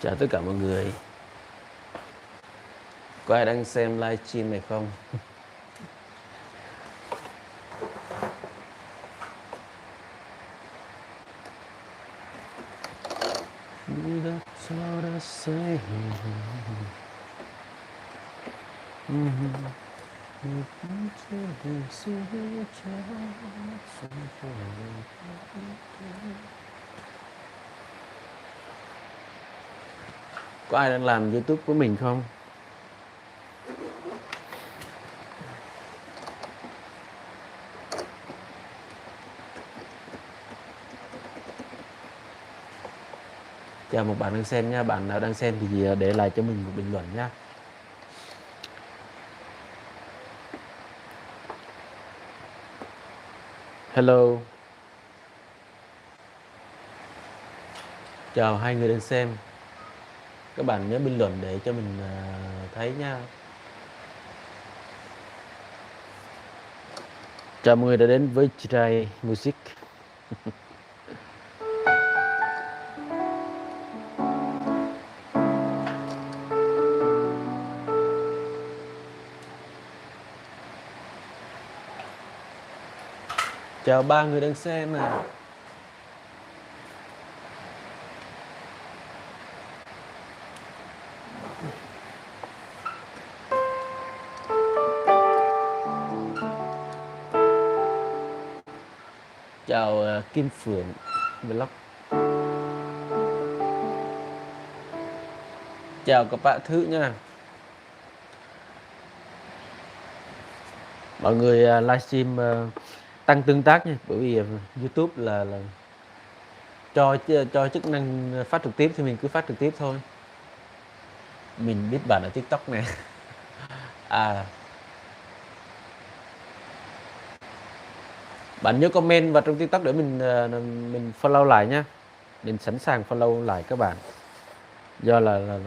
Chào tất cả mọi người. Có ai đang xem livestream này không? Có ai đang làm YouTube của mình không? Chào một bạn đang xem nha. Bạn nào đang xem thì để lại cho mình một bình luận nha. Hello. Chào hai người đang xem. Các bạn nhớ bình luận để cho mình thấy nha. Chào mọi người đã đến với Trai Music. Chào ba người đang xem nè. Chào Kim Phượng Vlog. Chào các bạn Thư nha. Mọi người livestream tăng tương tác nha, bởi vì YouTube là cho chức năng phát trực tiếp thì mình cứ phát trực tiếp thôi. Mình biết bạn ở TikTok nè. Bạn nhớ comment vào trong TikTok để mình follow lại nhá. Mình sẵn sàng follow lại các bạn. Do là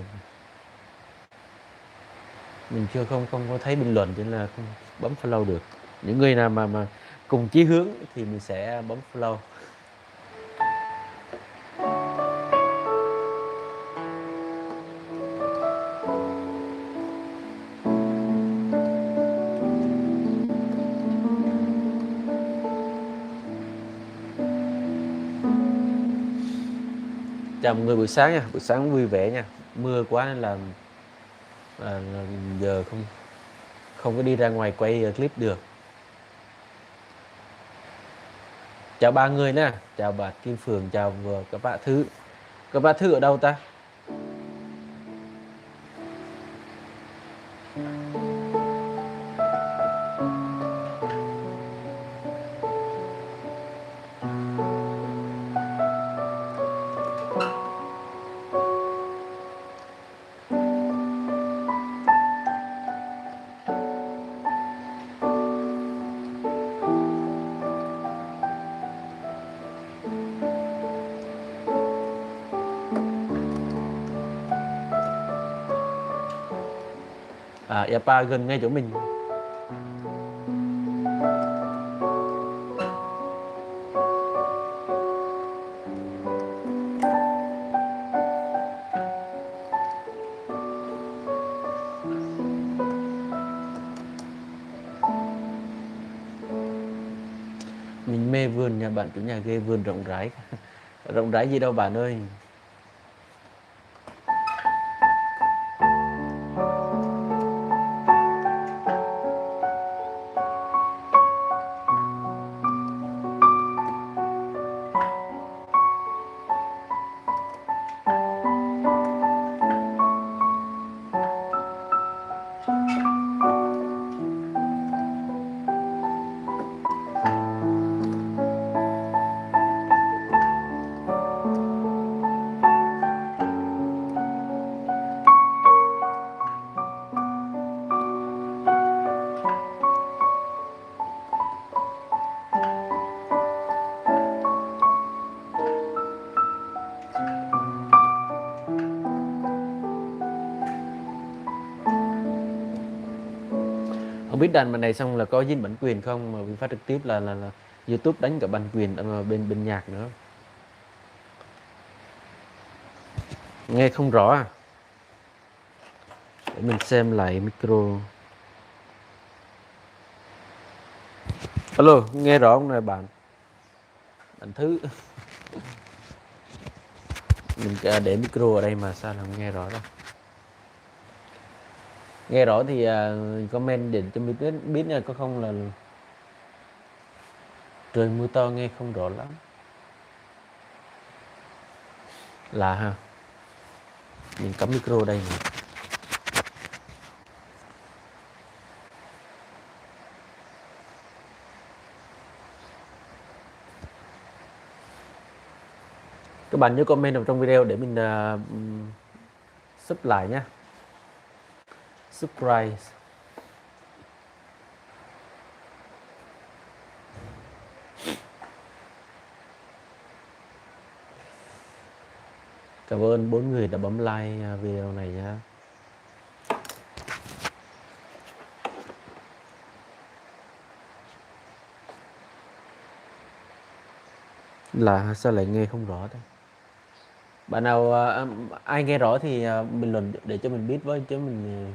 mình không có thấy bình luận cho nên là không bấm follow được. Những người nào mà cùng chí hướng thì mình sẽ bấm follow. Chào mọi người buổi sáng nha, buổi sáng vui vẻ nha. Mưa quá nên là giờ không có đi ra ngoài quay clip được. Chào ba người nè, chào bà Kim Phượng, chào các bạn Thư. Các bạn Thư ở đâu ta? Yapa gần ngay chỗ mình. Mình mê vườn nhà bạn chủ nhà ghê, vườn rộng rãi. Rộng rãi gì đâu bạn ơi. Không biết đàn bài này xong là có dính bản quyền không, mà vì phát trực tiếp là YouTube đánh cả bản quyền bên nhạc nữa. Nghe không rõ à? Để mình xem lại micro. Alo, nghe rõ không này bạn? Bạn Thứ. Mình để micro ở đây mà sao là không nghe rõ đâu. Nghe rõ thì comment để cho mình biết nha, có không là trời mưa to nghe không rõ lắm. Lạ ha. Mình cắm micro đây nè. Các bạn nhớ comment ở trong video để mình sub lại nhé. Subscribe. Cảm ơn 4 người đã bấm like video này nhé. Là sao lại nghe không rõ đây? Bạn nào ai nghe rõ thì bình luận để cho mình biết với, chứ mình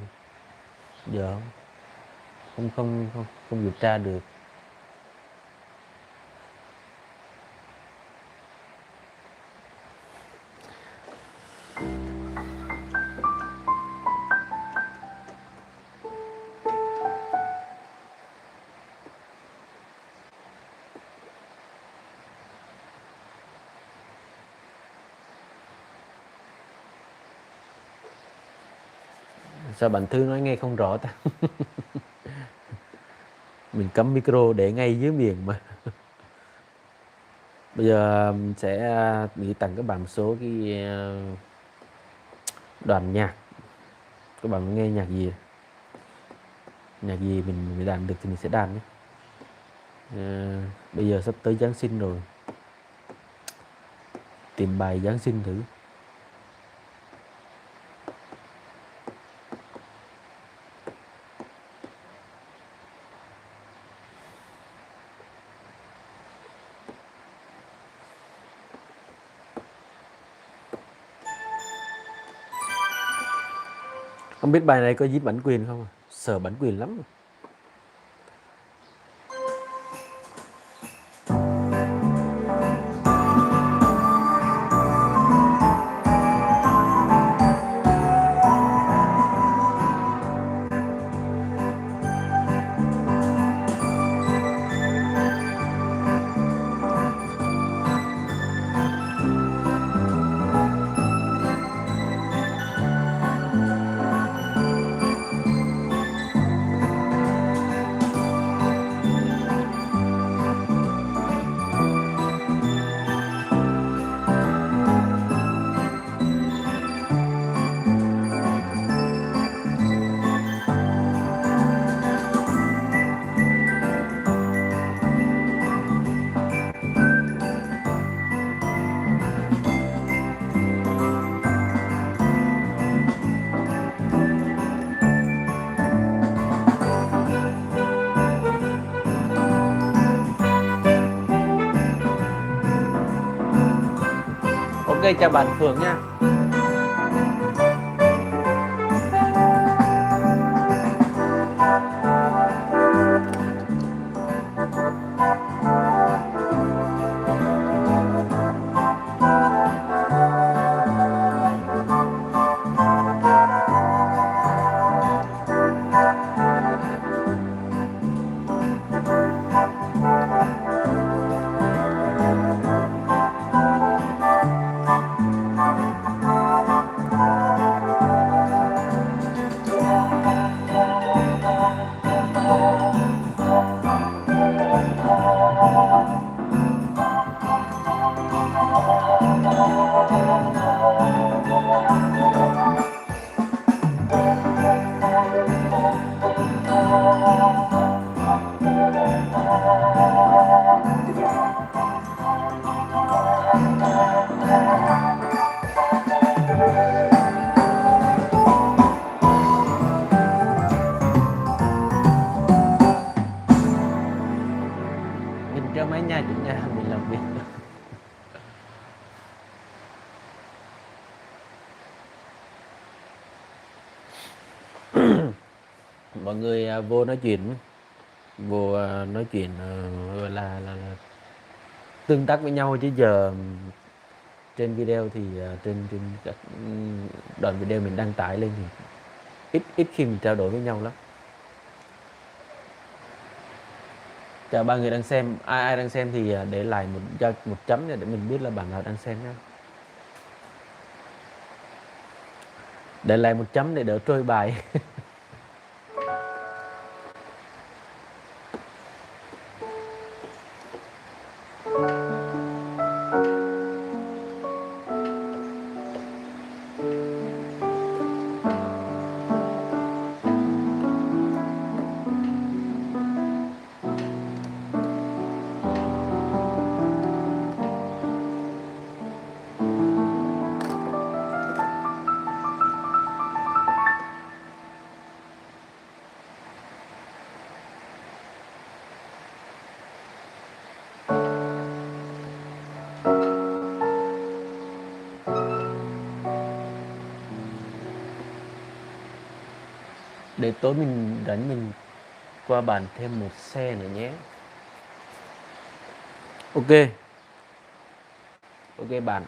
giờ không điều tra được. Sao bạn Thư nói nghe không rõ ta? Mình cắm micro để ngay dưới miệng mà. Bây giờ sẽ gửi tặng các bạn một số cái đoạn nhạc. Các bạn nghe nhạc gì? Nhạc gì mình đàn được thì mình sẽ đàn nhé. Bây giờ sắp tới Giáng sinh rồi. Tìm bài Giáng sinh thử. Không biết bài này có dính bản quyền không? Sợ bản quyền lắm. Ok, chào bạn Phượng nha. mọi người vô nói chuyện, vô nói chuyện gọi là tương tác với nhau, chứ giờ trên video thì trên trên các đoạn video mình đăng tải lên thì ít ít khi mình trao đổi với nhau lắm. Chào ba người đang xem, ai đang xem thì để lại một chấm để mình biết là bạn nào đang xem nhé. Để lại một chấm để đỡ trôi bài. Để tối mình rảnh mình qua bàn thêm một xe nữa nhé. Ok. Ok bạn.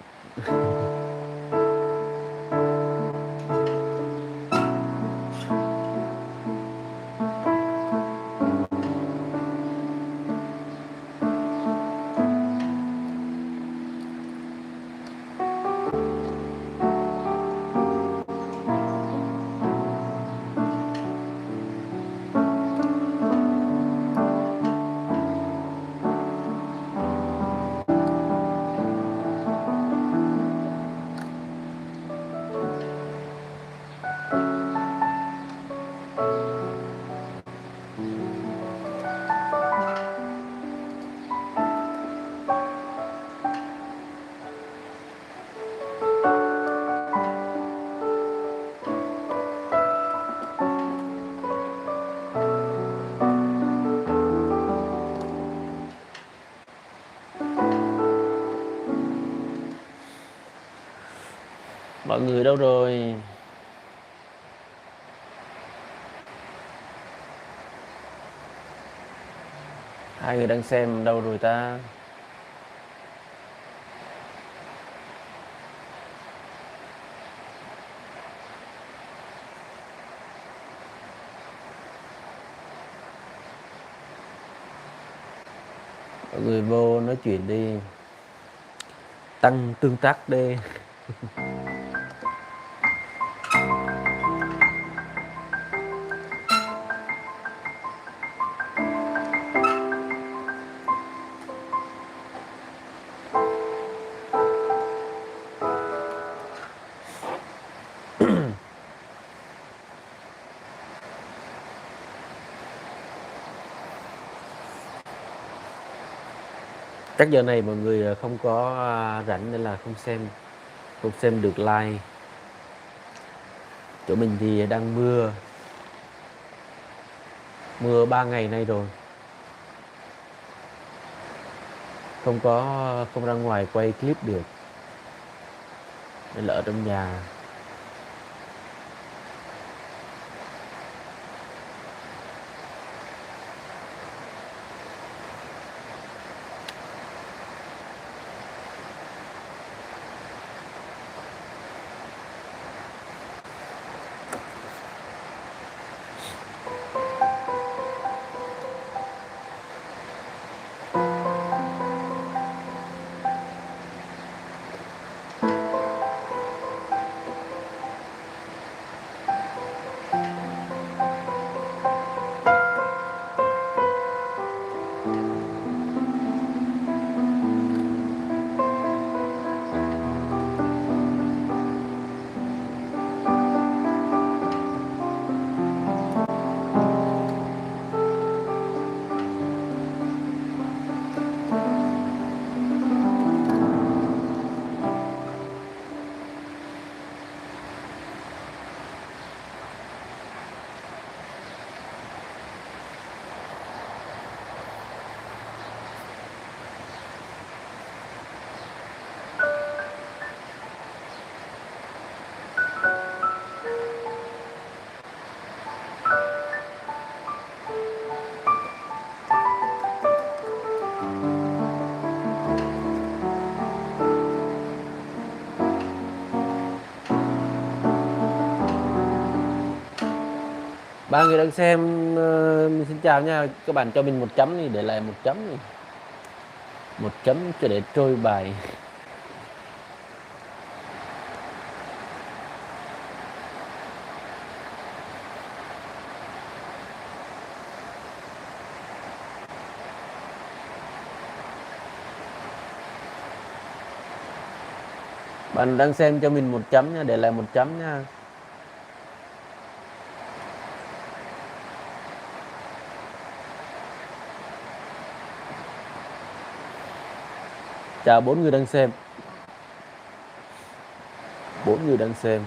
Mọi người đâu rồi? Hai người đang xem đâu rồi ta? Mọi người vô nói chuyện đi, tăng tương tác đi. Chắc giờ này mọi người không có rảnh nên là không xem được like. Chỗ mình thì đang mưa 3 ngày nay rồi, không ra ngoài quay clip được nên là ở trong nhà. Ba người đang xem, xin chào nha, các bạn cho mình một chấm đi, để lại một chấm đi. Một chấm cho để trôi bài. Bạn đang xem cho mình một chấm nha, để lại một chấm nha. Chào 4 người đang xem. 4 người đang xem.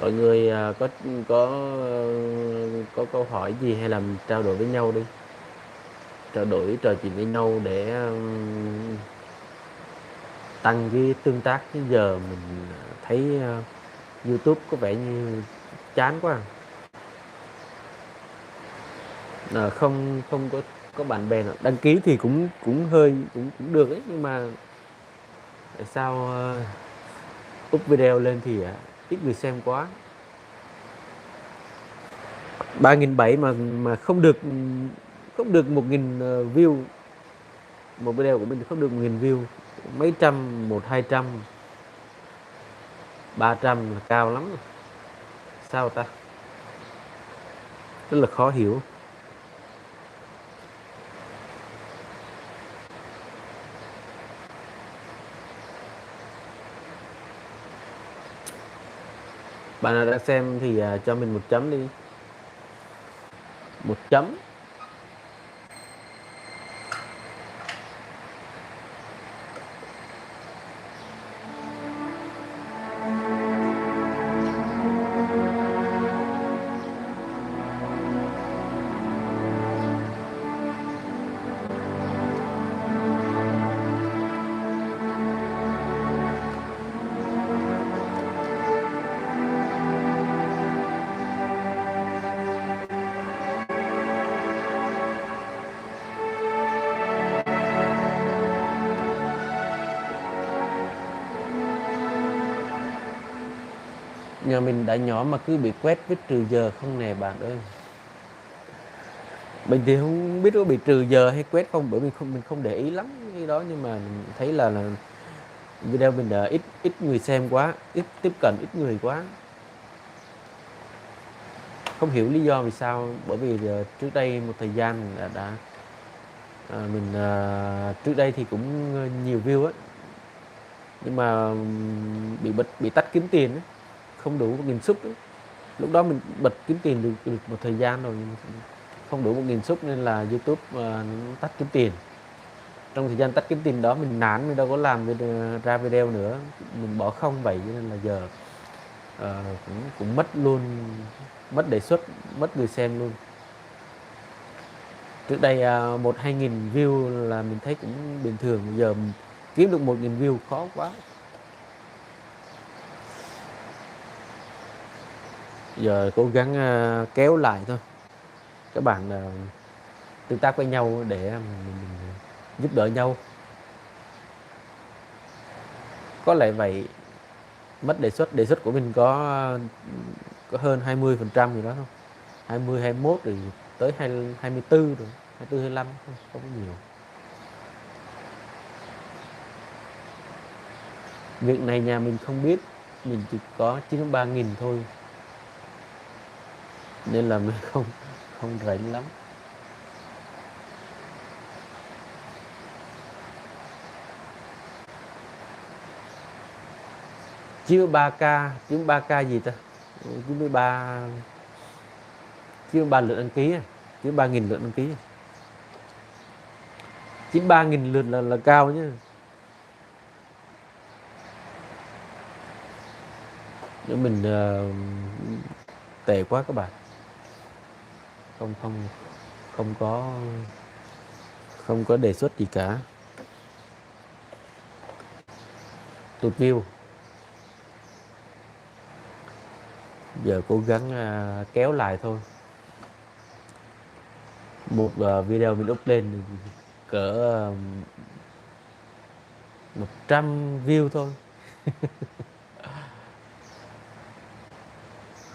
Mọi người có câu hỏi gì hay là trao đổi với nhau đi, trao đổi trò chuyện với nhau để tăng cái tương tác. Chứ giờ mình thấy YouTube có vẻ như chán quá. Không có bạn bè nào đăng ký thì cũng hơi cũng được ấy, nhưng mà tại sao up video lên thì ít người xem quá. 3.700 mà không được 1.000 view. Một video của mình không được 1.000 view, mấy trăm, 100-200, 300 là cao lắm rồi. Sao ta? Rất là khó hiểu. Bạn nào đang xem thì cho mình một chấm đi. Một chấm. Nhà mình đã nhỏ mà cứ bị quét với trừ giờ không nè bạn ơi. Mình thì không biết có bị trừ giờ hay quét không, bởi vì mình không để ý lắm cái đó, nhưng mà mình thấy là video mình đã ít người xem quá, ít tiếp cận, ít người quá. Không hiểu lý do vì sao, bởi vì trước đây một thời gian đã mình trước đây thì cũng nhiều view á, nhưng mà bị tắt kiếm tiền ấy, không đủ 1.000 sub ấy. Lúc đó mình bật kiếm tiền được một thời gian rồi, nhưng không đủ 1.000 sub nên là YouTube tắt kiếm tiền. Trong thời gian tắt kiếm tiền đó mình nản, mình đâu có làm ra video nữa, mình bỏ không vậy, cho nên là giờ cũng mất luôn, mất đề xuất, mất người xem luôn. Trước đây 1-2 nghìn view là mình thấy cũng bình thường, giờ mình kiếm được 1.000 view khó quá. Giờ cố gắng kéo lại thôi. Các bạn tương tác với nhau để mình giúp đỡ nhau. Có lẽ vậy. Mất đề xuất của mình có hơn 20% gì đó không, 20, 21 rồi tới 24 rồi, 24, 25, không có nhiều. Việc này nhà mình không biết, mình chỉ có 93.000 thôi, nên là mình không rảnh lắm. chưa 3k chứ 3k gì ta, 93 chứ 3 lượt đăng ký, chứ 3.000 lượt đăng ký, 93.000 lượt là cao nhá. Nếu mình tệ quá các bạn, không có đề xuất gì cả, tụt view. Giờ cố gắng kéo lại thôi. Một video mình up lên cỡ 100 view thôi.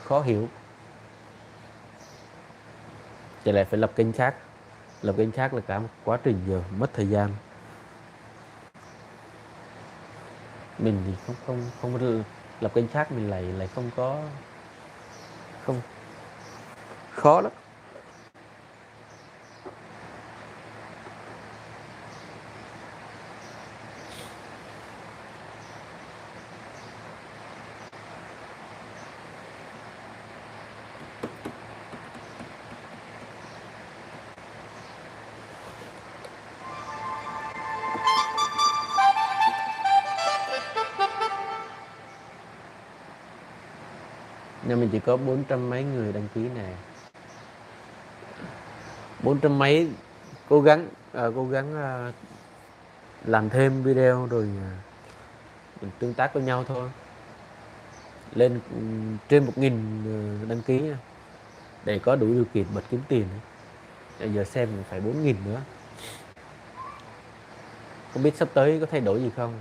Khó hiểu. Trở lại phải lập kênh khác. Lập kênh khác là cả một quá trình giờ mất thời gian. Mình thì không lập kênh khác, mình lại không có, khó lắm. Nhưng mình chỉ có 400 mấy người đăng ký nè, 400 mấy. Cố gắng làm thêm video rồi mình tương tác với nhau thôi. Lên trên 1.000 đăng ký để có đủ điều kiện bật kiếm tiền. Bây giờ xem mình phải 4.000 nữa. Không biết sắp tới có thay đổi gì không.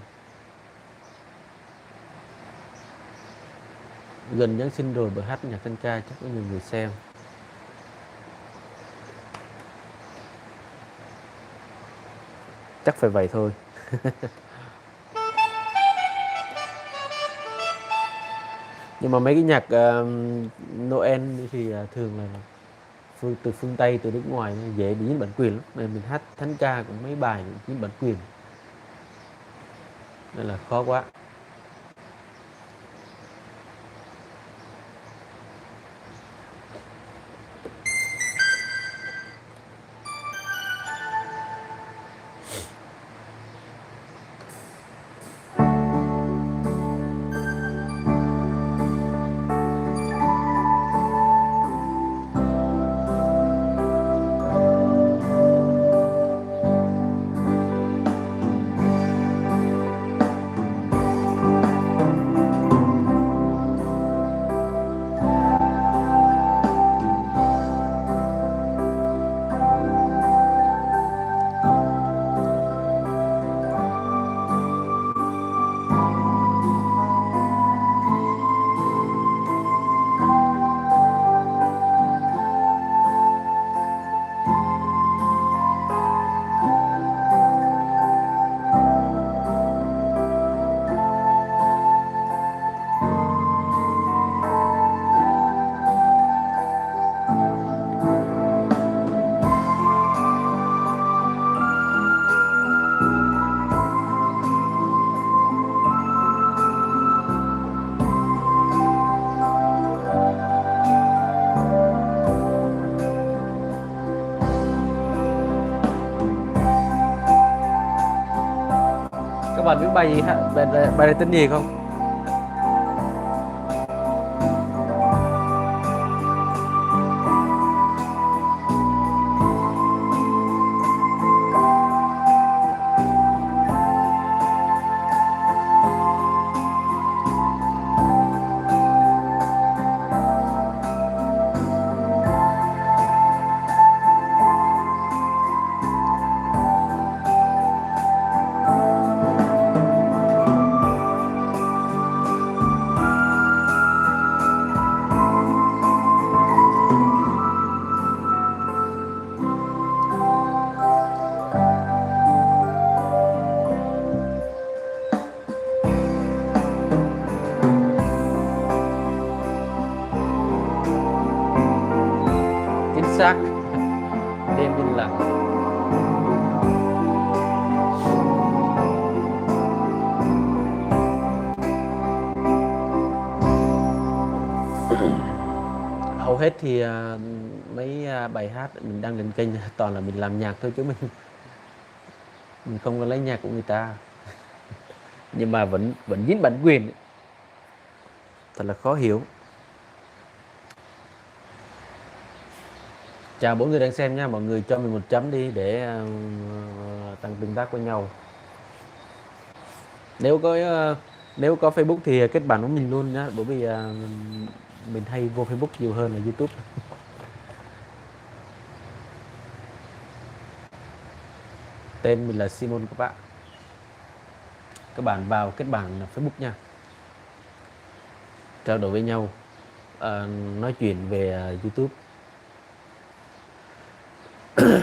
Gần Giáng sinh rồi, bài hát nhạc tân ca chắc có nhiều người xem. Chắc phải vậy thôi. Nhưng mà mấy cái nhạc Noel thì thường là từ phương Tây, từ nước ngoài dễ bị dính bản quyền lắm. Nên mình hát thánh ca cũng mấy bài cũng dính bản quyền, nên là khó quá. Các bạn biết bài gì bài này tên gì không? Chính xác, đêm yên lặng. hầu hết thì mấy bài hát mình đăng lên kênh toàn là mình làm nhạc thôi, chứ mình không có lấy nhạc của người ta. Nhưng mà vẫn dính bản quyền, thật là khó hiểu. Chào 4 người đang xem nha, mọi người cho mình 1 chấm đi để tăng tương tác với nhau. Nếu có Facebook thì kết bạn với mình luôn nhá, bởi vì mình hay vô Facebook nhiều hơn là YouTube. Tên mình là Simon các bạn. Các bạn vào kết bạn Facebook nha. Trao đổi với nhau, nói chuyện về YouTube.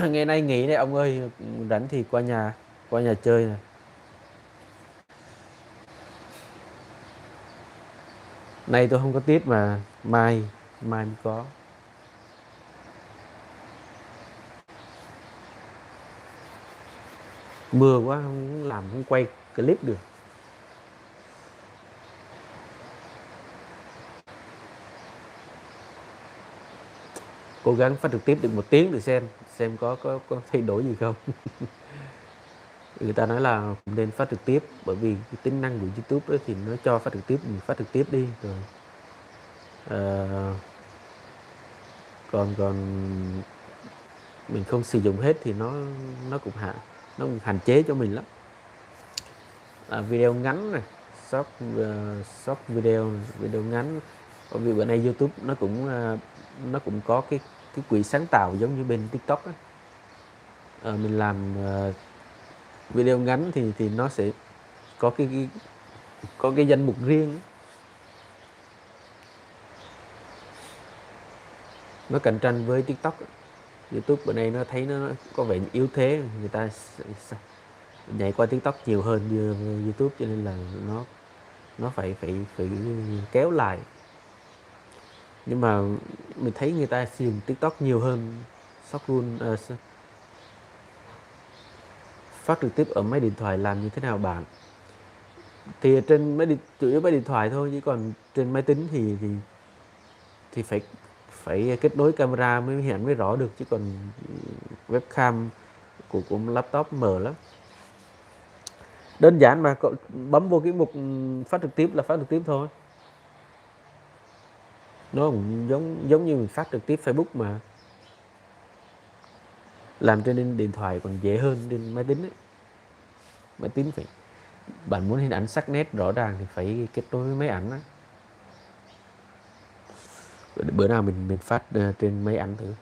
Ngày nay nghỉ đấy ông ơi, rảnh thì qua nhà chơi này. Nay tôi không có tiết mà mai mới có. Mưa quá không quay clip được. Cố gắng phát trực tiếp được 1 tiếng để xem có thay đổi gì không. Người ta nói là nên phát trực tiếp, bởi vì cái tính năng của YouTube ấy thì nó cho phát trực tiếp, mình phát trực tiếp đi rồi. Còn mình không sử dụng hết thì nó cũng hạn chế cho mình lắm. Video ngắn này, short video ngắn. Bởi vì bữa nay YouTube nó cũng có cái quỹ sáng tạo giống như bên TikTok ấy. Mình làm video ngắn thì nó sẽ có cái danh mục riêng ấy. Nó cạnh tranh với TikTok. YouTube bữa nay nó thấy nó có vẻ yếu thế, người ta nhảy qua TikTok nhiều hơn như YouTube, cho nên là nó phải kéo lại. Nhưng mà mình thấy người ta sử dụng TikTok nhiều hơn phát trực tiếp ở máy điện thoại làm như thế nào bạn? Thì trên chủ yếu máy điện thoại thôi, chứ còn trên máy tính thì phải kết nối camera mới hiện mới rõ được, chứ còn webcam của laptop mờ lắm. Đơn giản mà, bấm vô cái mục phát trực tiếp là phát trực tiếp thôi. Nó cũng giống như mình phát trực tiếp Facebook mà. Làm trên điện thoại còn dễ hơn trên máy tính ấy. Máy tính bạn muốn hình ảnh sắc nét rõ ràng thì phải kết nối với máy ảnh ấy. Bữa nào mình phát trên máy ảnh thử.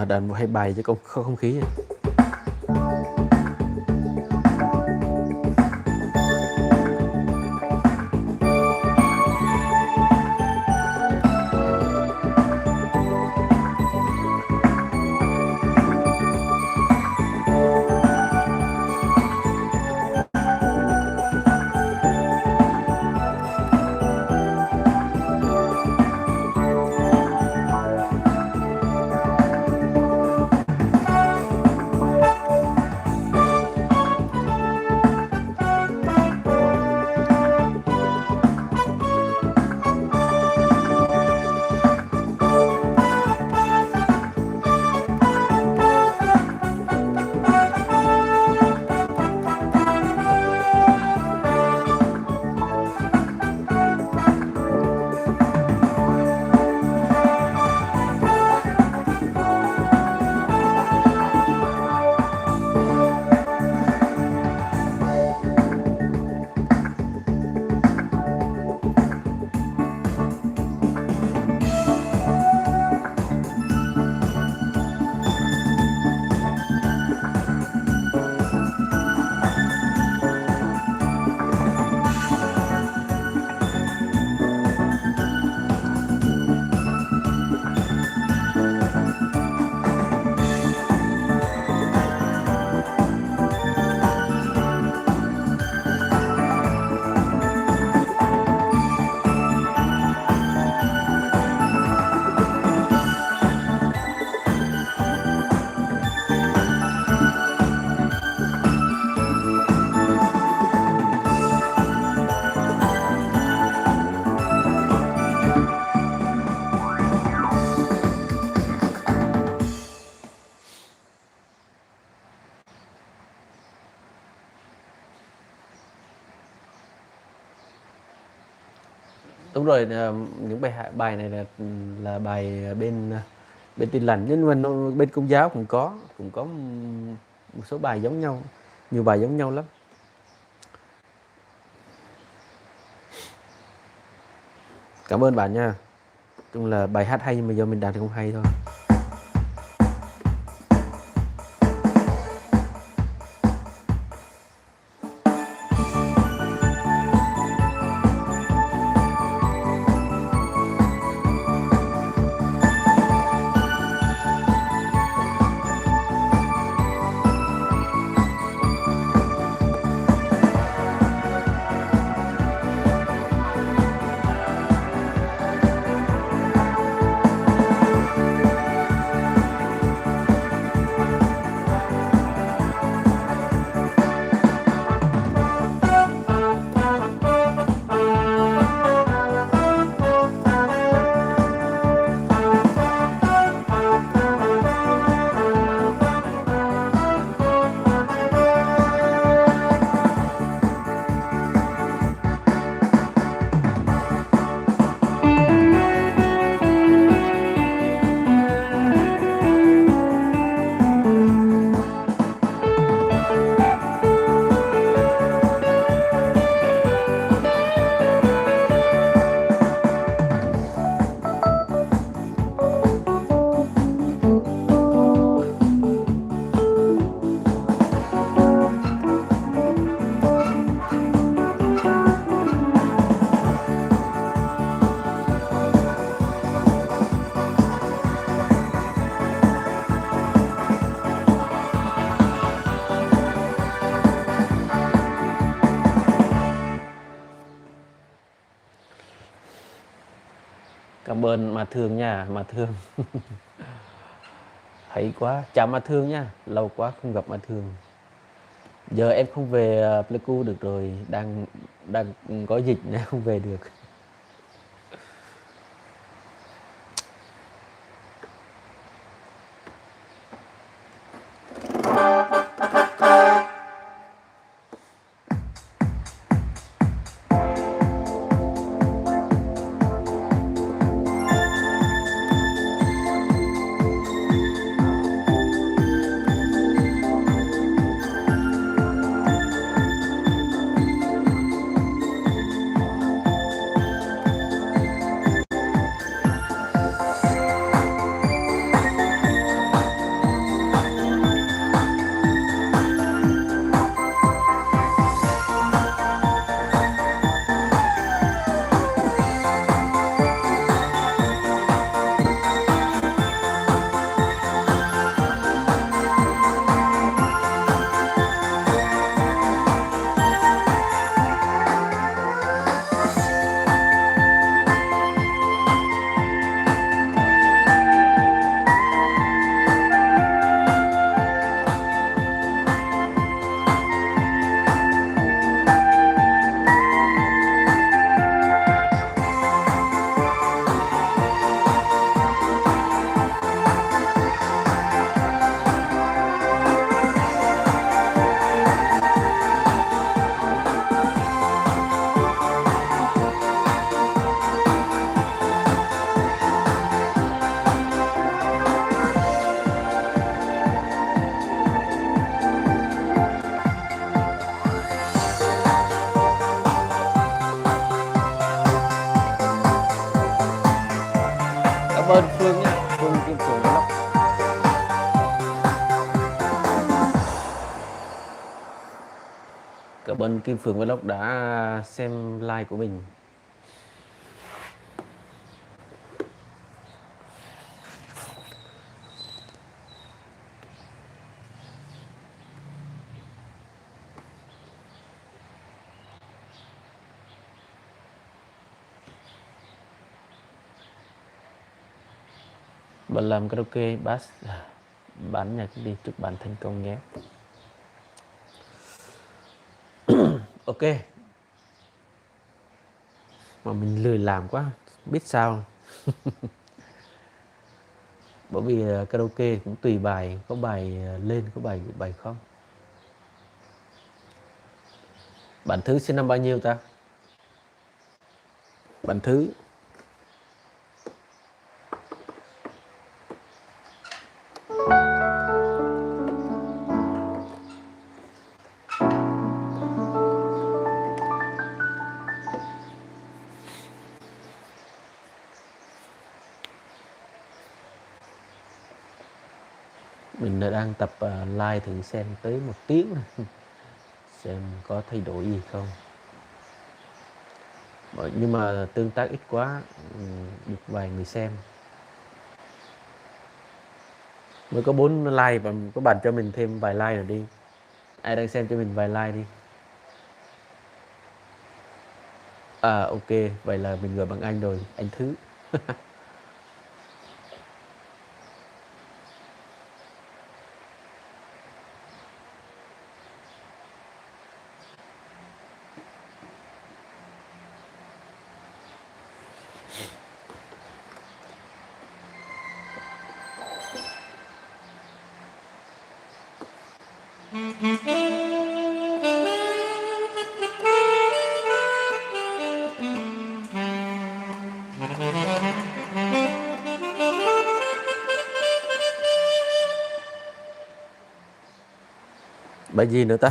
Đàn hay bài cho không khí này. Đúng rồi, những bài này là bài bên Tin Lành, nhưng mà bên Công giáo cũng có một số bài giống nhau, nhiều bài giống nhau lắm. Cảm ơn bạn nha. Chung là bài hát hay nhưng mà do mình đàn không hay thôi. Cảm ơn mà thương nha, mà thương. Hay quá, chào mà thương nha, lâu quá không gặp mà thương. Giờ em không về Pleiku được rồi, đang đang có dịch nên không về được. Cảm ơn Phương nha, Phương Kim Phượng Vlog. Cảm ơn Kim Phượng Vlog đã xem like của mình. Bạn làm karaoke bass, bán nhạc đi, chúc bạn thành công nhé. Ok. Mà mình lười làm quá, biết sao. Bởi vì karaoke cũng tùy bài, có bài lên, có bài không. Bạn Thứ sinh năm bao nhiêu ta? bạn thứ. Mình đang tập like thử xem tới 1 tiếng này. Xem có thay đổi gì không. Nhưng mà tương tác ít quá, được vài người xem. Mới có 4 like và các bạn cho mình thêm vài like nữa đi. Ai đang xem cho mình vài like đi. Ok, vậy là mình gọi bằng anh rồi, anh Thứ. Bài gì nữa ta?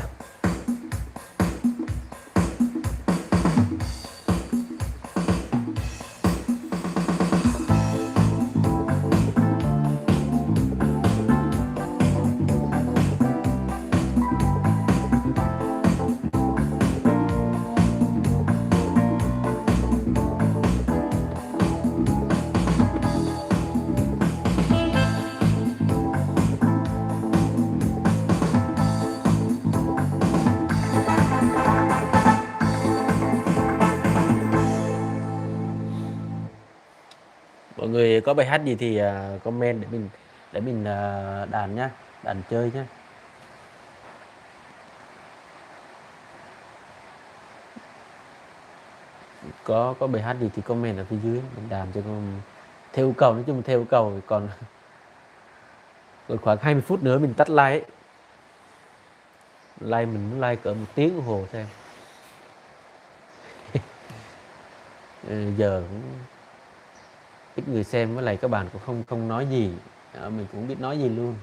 Mọi người có bài hát gì thì comment để mình đàn nhá, đàn chơi nhá. Có bài hát gì thì comment ở phía dưới mình đàn cho con theo yêu cầu, nói chung theo yêu cầu. Còn khoảng 20 phút nữa mình tắt like ấy. Like mình muốn like cỡ 1 tiếng đồng hồ xem. Giờ cũng ít người xem, với lại các bạn cũng không nói gì. Mình cũng không biết nói gì luôn.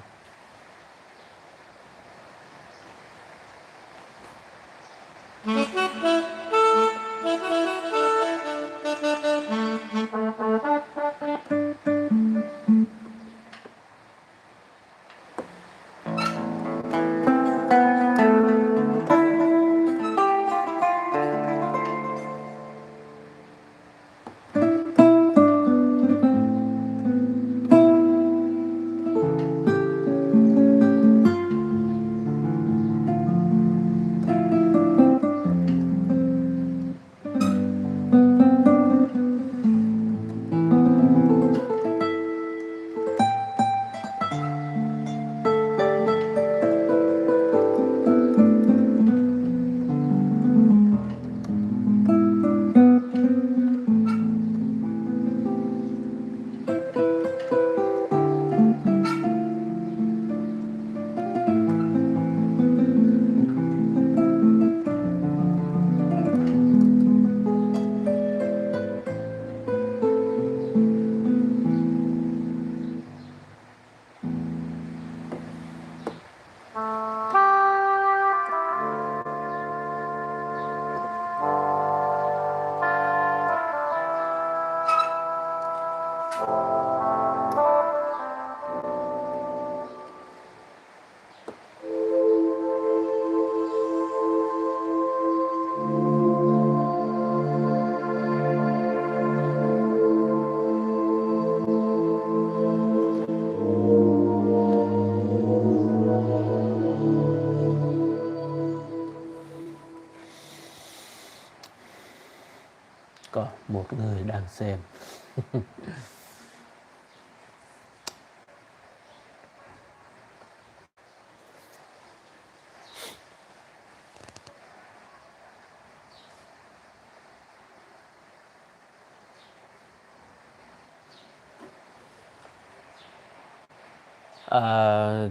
Có một người đang xem.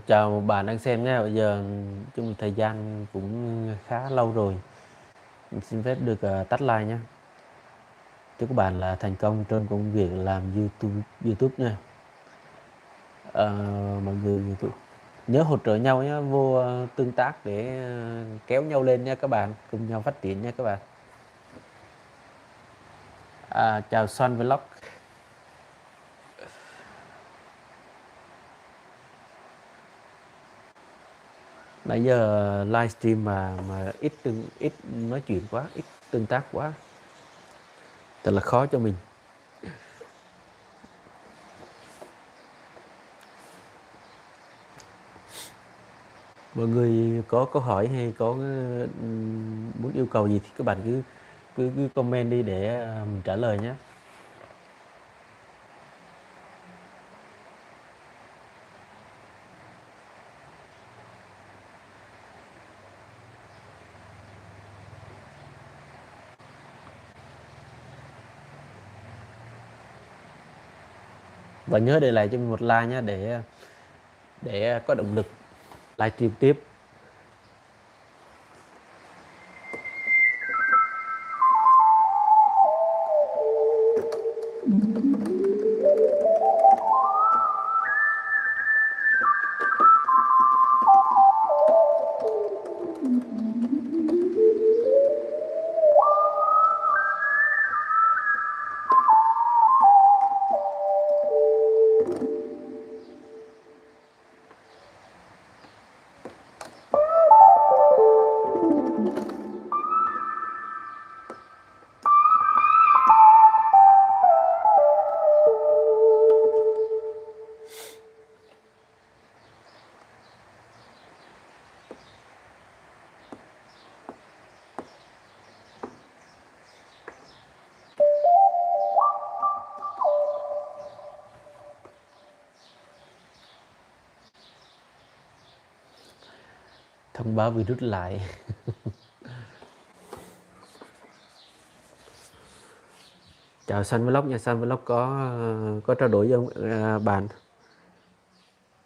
Chào một bạn đang xem nhé. Bây giờ chung thời gian cũng khá lâu rồi. Mình xin phép được tắt like nhé. Chúc các bạn là thành công trong công việc làm YouTube nha. Mọi người nhớ hỗ trợ nhau nhé, vô tương tác để kéo nhau lên nha các bạn, cùng nhau phát triển nha các bạn. Chào Xuân Vlog. Nãy giờ livestream mà ít nói chuyện quá, ít tương tác quá, thật là khó cho mình. Mọi người có câu hỏi hay có muốn yêu cầu gì thì các bạn cứ comment đi để mình trả lời nhé. Và nhớ để lại cho mình một like nhé, để có động lực livestream tiếp. Thông báo virus lại. Chào Sun Vlog nha. Sun Vlog có trao đổi với bạn,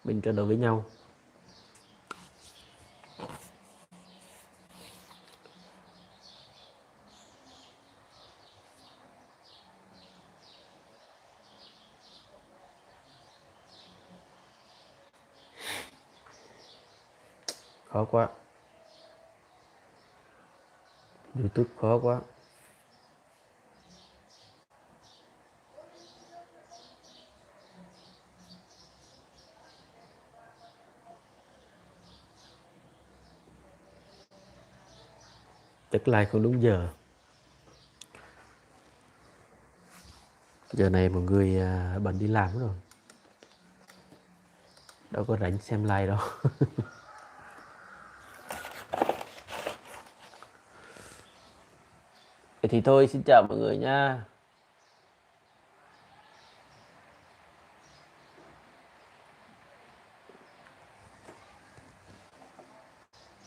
mình trao đổi với nhau. Khó quá, YouTube khó quá. Chắc like không đúng giờ. Giờ này mọi người bận đi làm rồi, đâu có rảnh xem like đâu. Vậy thì thôi, xin chào mọi người nha.